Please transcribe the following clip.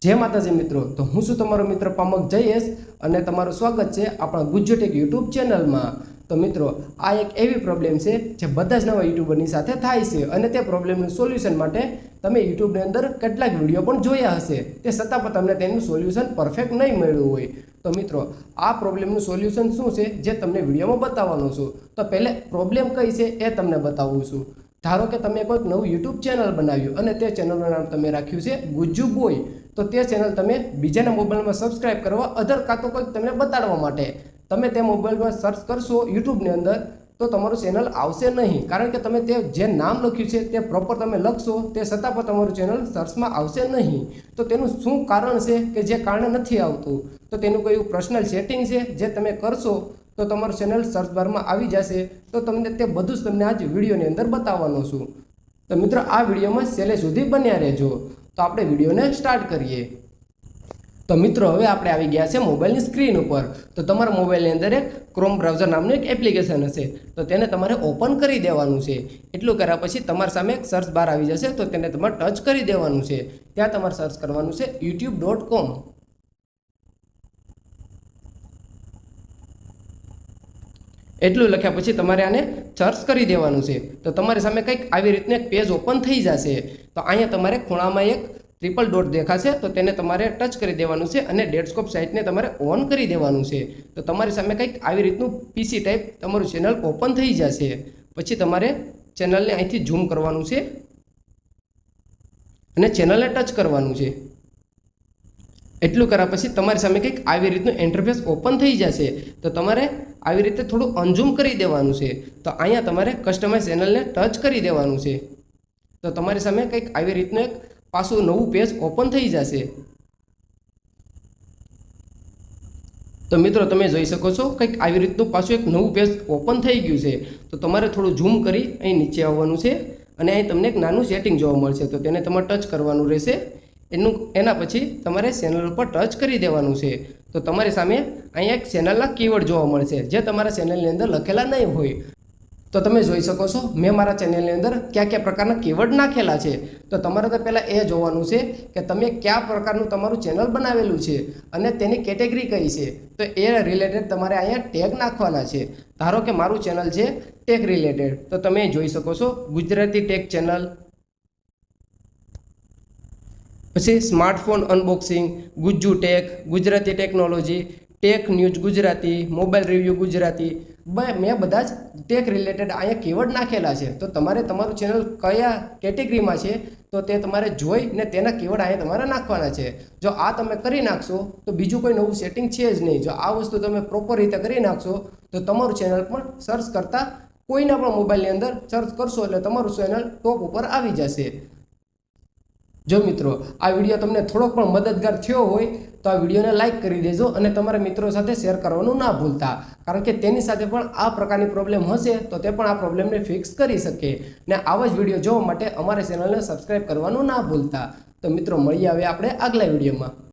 जय माताजी मित्रों। तो हूँ शू तमारो मित्र पामक जयेश અને તમારું સ્વાગત છે આપણા ગુજ્જુટેક યુટ્યુબ ચેનલમાં। તો મિત્રો આ એક એવી પ્રોબ્લેમ છે જે બધા જ નવા યુટ્યુબરની સાથે થાય છે અને તે પ્રોબ્લેમનું સોલ્યુશન માટે તમે યુટ્યુબની અંદર કેટલાક વિડીયો પણ જોયા હશે, તે છતાં પણ તમને તેનું સોલ્યુશન પરફેક્ટ નહીં મળ્યું હોય। તો મિત્રો આ પ્રોબ્લેમનું સોલ્યુશન શું છે જે તમને વિડીયોમાં બતાવવાનો છું। તો પહેલે પ્રોબ્લેમ કઈ છે એ તમને બતાવું છું। ધારો કે તમે કોઈક નવું યુટ્યુબ ચેનલ બનાવ્યું અને તે ચેનલનું નામ તમે રાખ્યું છે ગુજ્જુ બોય। તો તે ચેનલ તમે બીજાના મોબાઈલમાં સબસ્ક્રાઇબ કરવા અધર કાં તો કંઈક તમને બતાડવા માટે તમે તે મોબાઈલમાં સર્ચ કરશો યુટ્યુબની અંદર તો તમારું ચેનલ આવશે નહીં, કારણ કે તમે તે જે નામ લખ્યું છે તે પ્રોપર તમે લખશો તે છતાં પણ તમારું ચેનલ સર્ચમાં આવશે નહીં। તો તેનું શું કારણ છે કે જે કારણે નથી આવતું? તો તેનું કોઈ પર્સનલ સેટિંગ છે જે તમે કરશો તો તમારું ચેનલ સર્ચ બારમાં આવી જશે। તો તમને તે બધું જ તમને આજ વિડીયોની અંદર બતાવવાનો છું। તો મિત્રો આ વિડીયોમાં છેલ્લે સુધી બન્યા રહેજો। તો આપણે વિડીયોને સ્ટાર્ટ કરીએ। તો મિત્રો હવે આપણે આવી ગયા છે મોબાઈલની સ્ક્રીન ઉપર। તો તમારા મોબાઈલની અંદર એક ક્રોમ બ્રાઉઝર નામનું એક એપ્લિકેશન હશે, તો તેને તમારે ઓપન કરી દેવાનું છે। એટલું કર્યા પછી તમારી સામે એક સર્ચ બાર આવી જશે, તો તેને તમારે ટચ કરી દેવાનું છે। ત્યાં તમારે સર્ચ કરવાનું છે youtube.com। એટલું લખ્યા પછી તમારે આને સર્ચ કરી દેવાનું છે। તો તમારી સામે કંઈક આવી રીતનું એક પેજ ઓપન થઈ જશે। તો અહીંયા તમારે ખૂણામાં એક ટ્રિપલ ડોટ દેખાશે, તો તેને તમારે ટચ કરી દેવાનું છે અને ડેસ્કટોપ સાઇટને તમારે ઓન કરી દેવાનું છે। તો તમારી સામે કંઈક આવી રીતનું પીસી ટાઈપ તમારું ચેનલ ઓપન થઈ જશે। પછી તમારે ચેનલને અહીંથી ઝૂમ કરવાનું છે અને ચેનલને ટચ કરવાનું છે। એટલું કર્યા પછી તમારી સામે કંઈક આવી રીતનું ઇન્ટરફેસ ઓપન થઈ જશે। તો તમારે આવી રીતે થોડું અનઝૂમ કરી દેવાનું છે। તો અહીંયા તમારે કસ્ટમાઇઝ ચેનલને ટચ કરી દેવાનું છે। તો તમારી સામે કંઈક આવી રીતનું એક પાછું નવું પેજ ઓપન થઈ જશે। તો મિત્રો તમે જોઈ શકો છો કંઈક આવી રીતનું પાછું એક નવું પેજ ઓપન થઈ ગયું છે। તો તમારે થોડું ઝૂમ કરી અહીં નીચે આવવાનું છે અને અહીં તમને એક નાનું સેટિંગ જોવા મળશે, તો તેને તમારે ટચ કરવાનું રહેશે। એના પછી તમારે ચેનલ ઉપર ટચ કરી દેવાનું છે। તો તમારી સામે અહીંયા એક ચેનલના કીવર્ડ જોવા મળશે જે તમારા ચેનલની અંદર લખેલા નહીં હોય। તો તમે જોઈ શકો છો મેં મારા ચેનલની અંદર કયા કયા પ્રકારના કીવર્ડ નાખેલા છે। તો તમારે તો પહેલાં એ જોવાનું છે કે તમે કયા પ્રકારનું તમારું ચેનલ બનાવેલું છે અને તેની કેટેગરી કઈ છે। તો એ રિલેટેડ તમારે અહીંયા ટેગ નાખવાના છે। ધારો કે મારું ચેનલ છે ટેક રિલેટેડ, તો તમે જોઈ શકો છો ગુજરાતી ટેક ચેનલ, પછી smartphone unboxing, Gujju tech, Gujarati technology, tech news Gujarati, mobile review Gujarati, મેં બધા જ ટેક રિલેટેડ અહીંયા કીવર્ડ નાખેલા છે। તો તમારે તમારું ચેનલ કયા કેટેગરીમાં છે તો તે તમારે જોઈને તેના કીવર્ડ અહીંયા તમારે નાખવાના છે। જો આ તમે કરી નાખશો તો બીજું કોઈ નવું સેટિંગ છે જ નહીં। જો આ વસ્તુ તમે પ્રોપર રીતે કરી નાખશો તો તમારું ચેનલ પણ સર્ચ કરતાં કોઈના પણ મોબાઈલની અંદર સર્ચ કરશો એટલે તમારું ચેનલ ટોપ ઉપર આવી જશે। જો મિત્રો આ વિડીયો તમને થોડોક પણ મદદગાર થયો હોય તો આ વિડીયોને લાઇક કરી દેજો અને તમારા મિત્રો સાથે શેર કરવાનું ના ભૂલતા, કારણ કે તેની સાથે પણ આ પ્રકારની પ્રોબ્લેમ હશે તો તે પણ આ પ્રોબ્લેમને ફિક્સ કરી શકે। ને આવા જ વિડીયો જોવા માટે અમારા ચેનલને સબસ્ક્રાઈબ કરવાનું ના ભૂલતા। તો મિત્રો મળીએ હવે આપણે આગલા વિડીયોમાં।